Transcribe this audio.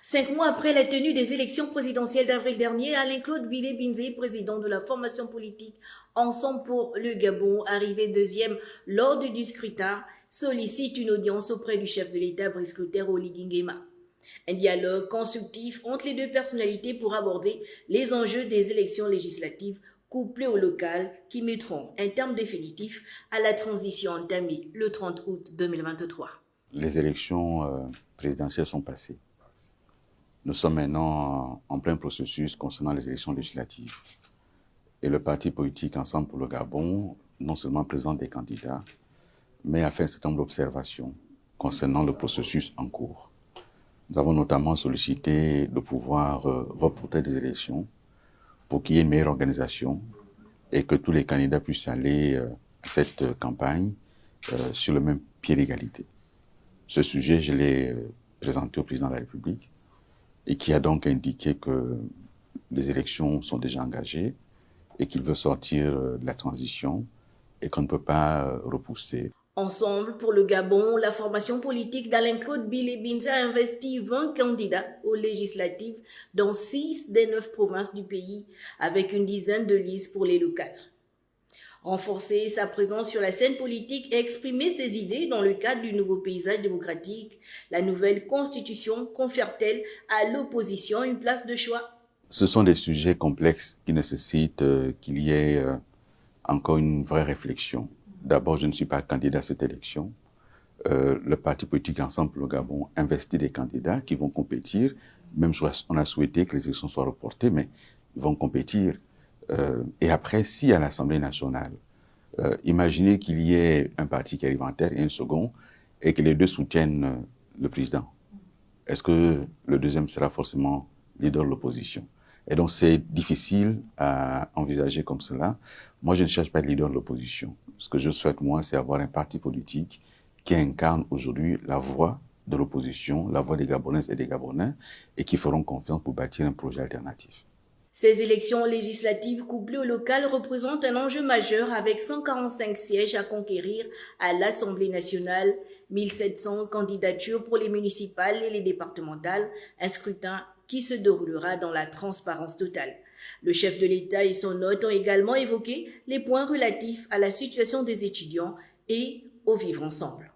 5 mois après la tenue des élections présidentielles d'avril dernier, Alain-Claude Bilé-Binzé, président de la formation politique Ensemble pour le Gabon, arrivé deuxième lors du scrutin, sollicite une audience auprès du chef de l'État, Brice Clotaire Oligui Nguema. Un dialogue constructif entre les deux personnalités pour aborder les enjeux des élections législatives couplées au local qui mettront un terme définitif à la transition entamée le 30 août 2023. Les élections présidentielles sont passées. Nous sommes maintenant en plein processus concernant les élections législatives. Et le parti politique Ensemble pour le Gabon non seulement présente des candidats, mais a fait un certain nombre d'observations concernant le processus en cours. Nous avons notamment sollicité de pouvoir reporter des élections pour qu'il y ait une meilleure organisation et que tous les candidats puissent aller à cette campagne sur le même pied d'égalité. Ce sujet, je l'ai présenté au président de la République et qui a donc indiqué que les élections sont déjà engagées et qu'il veut sortir de la transition et qu'on ne peut pas repousser. Ensemble pour le Gabon, la formation politique d'Alain-Claude Bilé-Binzé a investi 20 candidats aux législatives dans 6 des 9 provinces du pays, avec une dizaine de listes pour les locales. Renforcer sa présence sur la scène politique et exprimer ses idées dans le cadre du nouveau paysage démocratique, la nouvelle constitution confère-t-elle à l'opposition une place de choix? Ce sont des sujets complexes qui nécessitent qu'il y ait encore une vraie réflexion. D'abord, je ne suis pas candidat à cette élection. Le parti politique Ensemble pour le Gabon investit des candidats qui vont compétir. Même on a souhaité que les élections soient reportées, mais ils vont compétir. Et après, si à l'Assemblée nationale, imaginez qu'il y ait un parti qui arrive en tête et un second, et que les deux soutiennent le président. Est-ce que le deuxième sera forcément leader de l'opposition? Et donc, c'est difficile à envisager comme cela. Moi, je ne cherche pas de leader de l'opposition. Ce que je souhaite, moi, c'est avoir un parti politique qui incarne aujourd'hui la voix de l'opposition, la voix des Gabonaises et des Gabonais, et qui feront confiance pour bâtir un projet alternatif. Ces élections législatives couplées au local représentent un enjeu majeur avec 145 sièges à conquérir à l'Assemblée nationale, 1700 candidatures pour les municipales et les départementales, un scrutin qui se déroulera dans la transparence totale. Le chef de l'État et son hôte ont également évoqué les points relatifs à la situation des étudiants et au vivre ensemble.